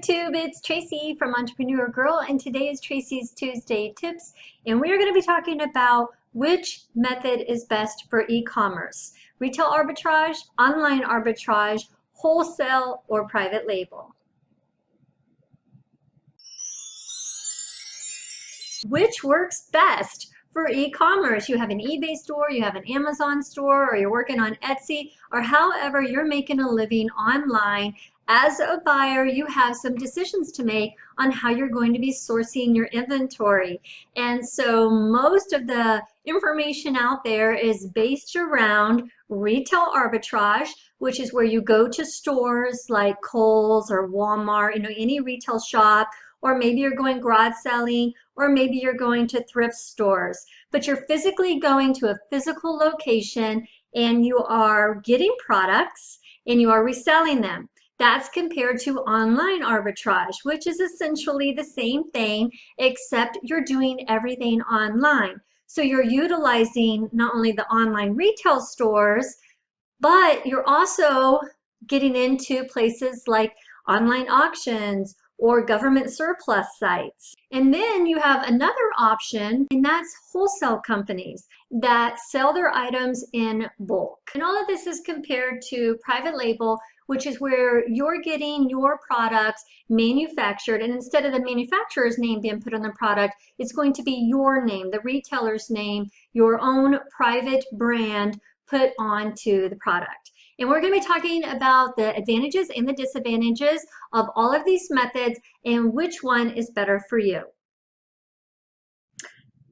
YouTube, it's Tracy from Entrepreneur Girl, and today is Tracy's Tuesday Tips, and we are going to be talking about which method is best for e-commerce: retail arbitrage, online arbitrage, wholesale, or private label. Which works best for e-commerce? You have an eBay store, you have an Amazon store, or you're working on Etsy, or however you're making a living online. As a buyer, you have some decisions to make on how you're going to be sourcing your inventory. And so most of the information out there is based around retail arbitrage, which is where you go to stores like Kohl's or Walmart, any retail shop, or maybe you're going garage selling, or maybe you're going to thrift stores. But you're physically going to a physical location and you are getting products and you are reselling them. That's compared to online arbitrage, which is essentially the same thing, except you're doing everything online. So you're utilizing not only the online retail stores, but you're also getting into places like online auctions or government surplus sites. And then you have another option, and that's wholesale companies that sell their items in bulk. And all of this is compared to private label, which is where you're getting your products manufactured, and instead of the manufacturer's name being put on the product, it's going to be your name, the retailer's name, your own private brand put onto the product. And we're going to be talking about the advantages and the disadvantages of all of these methods and which one is better for you.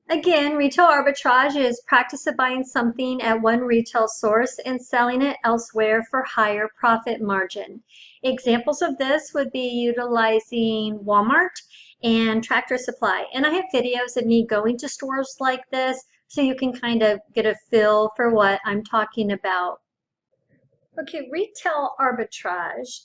Again, retail arbitrage is practice of buying something at one retail source and selling it elsewhere for higher profit margin. Examples of this would be utilizing Walmart and Tractor Supply. And I have videos of me going to stores like this so you can kind of get a feel for what I'm talking about. Okay, retail arbitrage.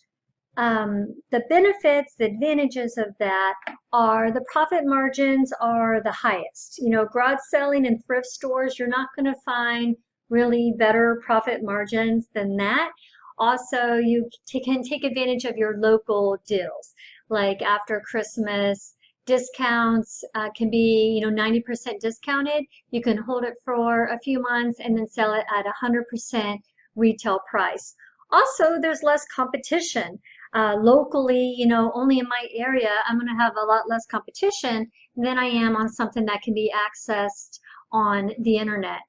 The benefits, the advantages of that are the profit margins are the highest. Garage selling and thrift stores, you're not going to find really better profit margins than that. Also, you can take advantage of your local deals. Like after Christmas, discounts can be 90% discounted. You can hold it for a few months and then sell it at 100% retail price. Also, there's less competition. Locally, only in my area, I'm going to have a lot less competition than I am on something that can be accessed on the internet.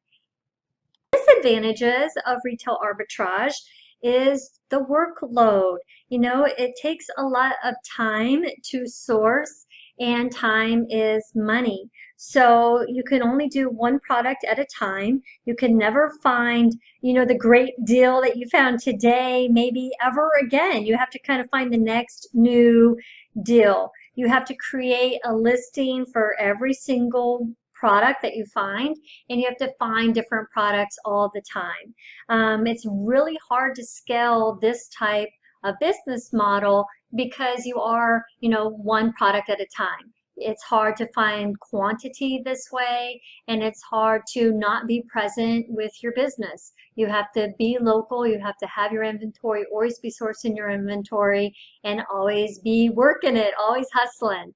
Disadvantages of retail arbitrage is the workload. It takes a lot of time to source, and time is money. So you can only do one product at a time. You can never find, the great deal that you found today, maybe ever again. You have to kind of find the next new deal. You have to create a listing for every single product that you find, and you have to find different products all the time. It's really hard to scale this type of business model because you are, one product at a time. It's hard to find quantity this way, and it's hard to not be present with your business. You have to be local, you have to have your inventory, always be sourcing your inventory, and always be working it, always hustling.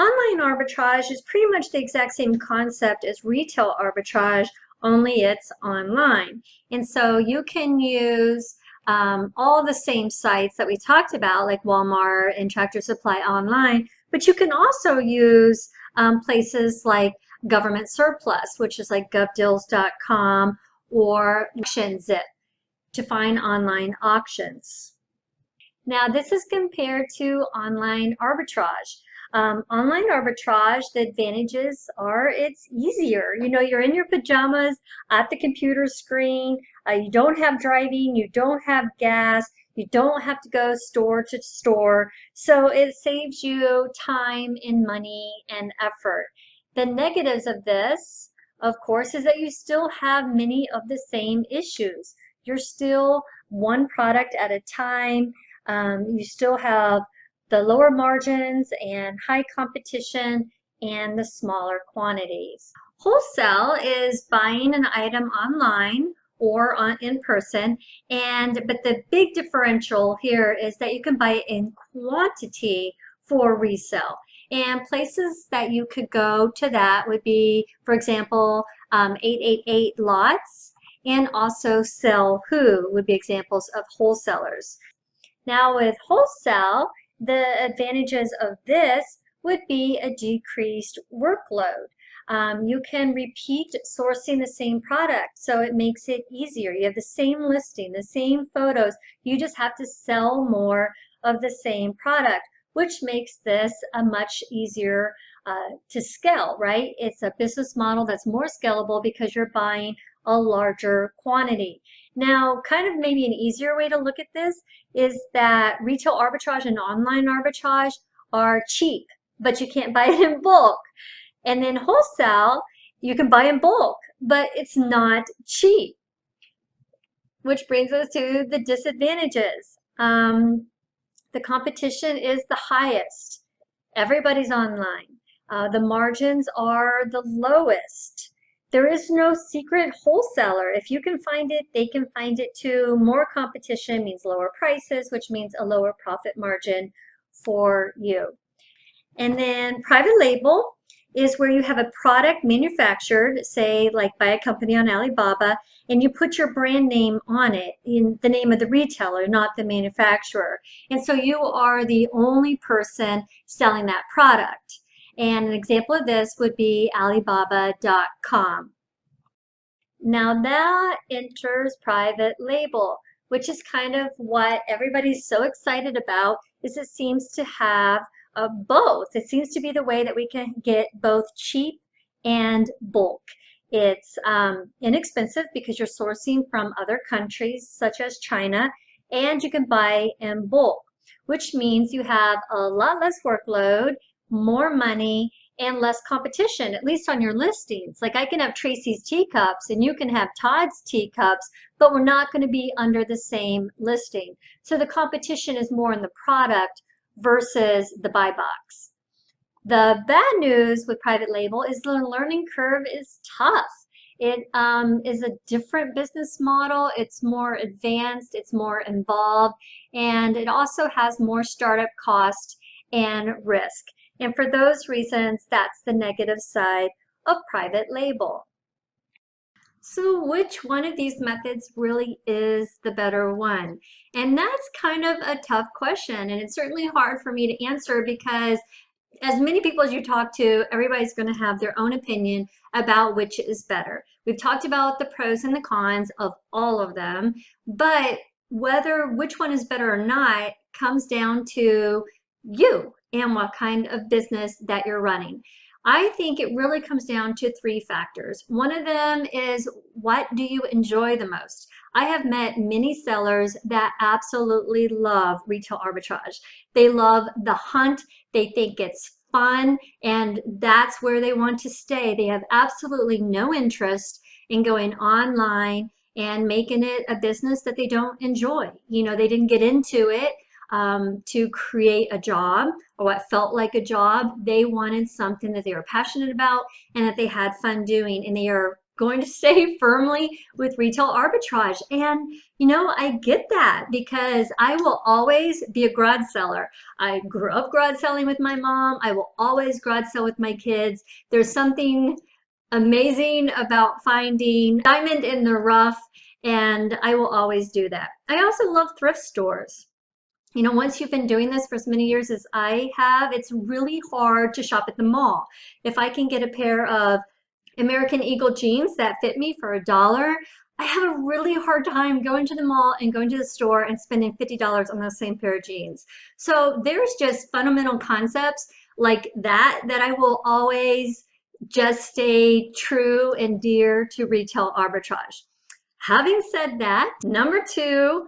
Online arbitrage is pretty much the exact same concept as retail arbitrage, only it's online. And so you can use all the same sites that we talked about, like Walmart and Tractor Supply online, but you can also use places like government surplus, which is like govdeals.com, or Auction Zip to find online auctions. Now this is compared to online arbitrage. Online arbitrage, the advantages are it's easier. You're in your pajamas at the computer screen. You don't have driving, you don't have gas, you don't have to go store to store. So it saves you time and money and effort. The negatives of this, of course, is that you still have many of the same issues. You're still one product at a time. You still have the lower margins and high competition and the smaller quantities. Wholesale is buying an item online or in person. But the big differential here is that you can buy it in quantity for resale. And places that you could go to that would be, for example, 888 Lots, and also Sell Who would be examples of wholesalers. Now with wholesale, the advantages of this would be a decreased workload. You can repeat sourcing the same product, so it makes it easier. You have the same listing, the same photos. You just have to sell more of the same product, which makes this a much easier to scale, right? It's a business model that's more scalable because you're buying a larger quantity. Now, kind of maybe an easier way to look at this is that retail arbitrage and online arbitrage are cheap, but you can't buy it in bulk. And then wholesale, you can buy in bulk, but it's not cheap. Which brings us to the disadvantages. The competition is the highest. Everybody's online. The margins are the lowest. There is no secret wholesaler. If you can find it, they can find it too. More competition means lower prices, which means a lower profit margin for you. And then private label is where you have a product manufactured, say like by a company on Alibaba, and you put your brand name on it, in the name of the retailer, not the manufacturer. And so you are the only person selling that product. And an example of this would be Alibaba.com. Now that enters private label, which is kind of what everybody's so excited about, is it seems to have both. It seems to be the way that we can get both cheap and bulk. It's inexpensive because you're sourcing from other countries such as China, and you can buy in bulk, which means you have a lot less workload, more money, and less competition, at least on your listings. Like I can have Tracy's teacups and you can have Todd's teacups, but we're not going to be under the same listing. So the competition is more in the product versus the buy box. The bad news with private label is the learning curve is tough. It is a different business model. It's more advanced, it's more involved, and it also has more startup cost and risk. And for those reasons, that's the negative side of private label. So which one of these methods really is the better one? And that's kind of a tough question, and it's certainly hard for me to answer because as many people as you talk to, everybody's going to have their own opinion about which is better. We've talked about the pros and the cons of all of them, but which one is better or not comes down to you and what kind of business that you're running. I think it really comes down to three factors. One of them is, what do you enjoy the most? I have met many sellers that absolutely love retail arbitrage. They love the hunt. They think it's fun, and that's where they want to stay. They have absolutely no interest in going online and making it a business that they don't enjoy. You know, they didn't get into it to create a job or what felt like a job. They wanted something that they were passionate about and that they had fun doing, and they are going to stay firmly with retail arbitrage. And you know, I get that because I will always be a garage seller. I grew up garage selling with my mom. I will always garage sell with my kids. There's something amazing about finding diamond in the rough, and I will always do that. I also love thrift stores. You know, once you've been doing this for as many years as I have, it's really hard to shop at the mall. If I can get a pair of American Eagle jeans that fit me for $1, I have a really hard time going to the mall and going to the store and spending $50 on those same pair of jeans. So there's just fundamental concepts like that I will always just stay true and dear to retail arbitrage. Having said that, number two,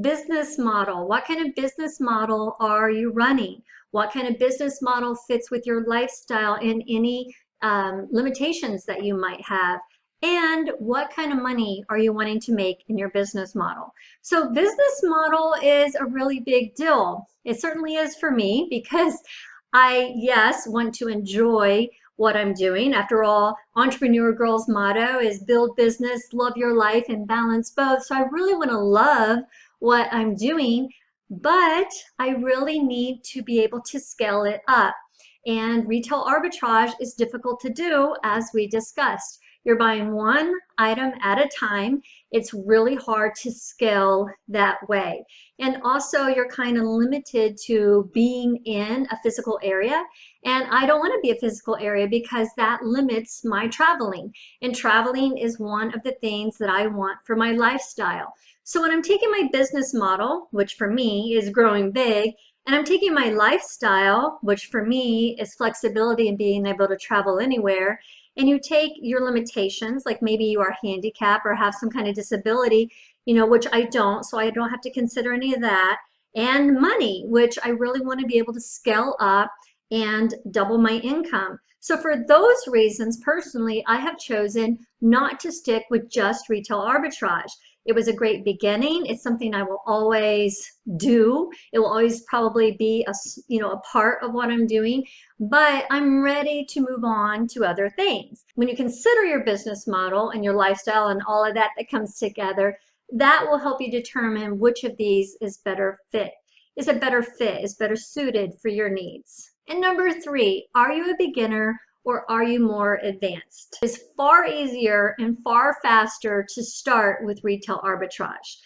business model. What kind of business model are you running? What kind of business model fits with your lifestyle and any limitations that you might have? And what kind of money are you wanting to make in your business model? So business model is a really big deal. It certainly is for me because I, yes, want to enjoy what I'm doing. After all, Entrepreneur Girl's motto is build business, love your life, and balance both. So I really want to love what I'm doing, but I really need to be able to scale it up. And retail arbitrage is difficult to do, as we discussed. You're buying one item at a time. It's really hard to scale that way. And also you're kind of limited to being in a physical area. And I don't want to be a physical area because that limits my traveling. And traveling is one of the things that I want for my lifestyle. So when I'm taking my business model, which for me is growing big, and I'm taking my lifestyle, which for me is flexibility and being able to travel anywhere, and you take your limitations, like maybe you are handicapped or have some kind of disability, you know, which I don't, so I don't have to consider any of that, and money, which I really want to be able to scale up and double my income. So for those reasons, personally, I have chosen not to stick with just retail arbitrage. It was a great beginning. It's something I will always do. It will always probably be a part of what I'm doing, but I'm ready to move on to other things. When you consider your business model and your lifestyle and all of that comes together, that will help you determine which of these is better fit. Is a better fit, is better suited for your needs. And number 3, are you a beginner or are you more advanced? It's far easier and far faster to start with retail arbitrage.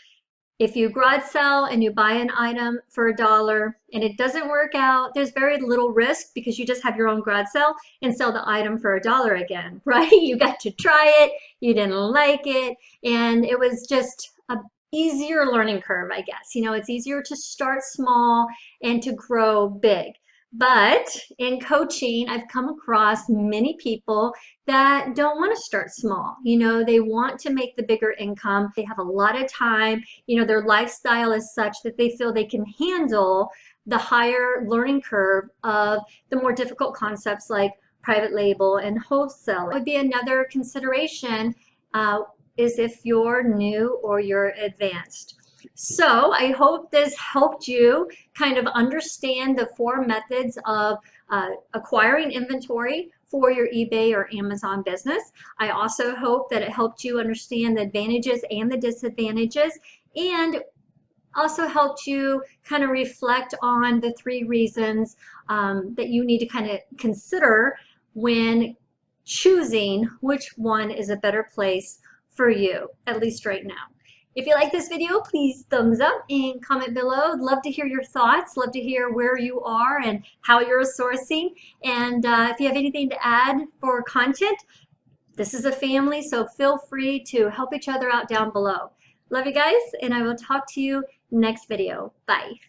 If you garage sell and you buy an item for $1 and it doesn't work out, there's very little risk because you just have your own garage sale and sell the item for $1 again, right? You got to try it, you didn't like it, and it was just a easier learning curve, I guess. You know, it's easier to start small and to grow big. But in coaching, I've come across many people that don't want to start small. You know, they want to make the bigger income. They have a lot of time. You know, their lifestyle is such that they feel they can handle the higher learning curve of the more difficult concepts like private label and wholesale. It would be another consideration is if you're new or you're advanced. So I hope this helped you kind of understand the 4 methods of acquiring inventory for your eBay or Amazon business. I also hope that it helped you understand the advantages and the disadvantages, and also helped you kind of reflect on the 3 reasons that you need to kind of consider when choosing which one is a better place for you, at least right now. If you like this video, please thumbs up and comment below. I'd love to hear your thoughts, love to hear where you are and how you're sourcing. And if you have anything to add for content, this is a family, so feel free to help each other out down below. Love you guys, and I will talk to you next video. Bye.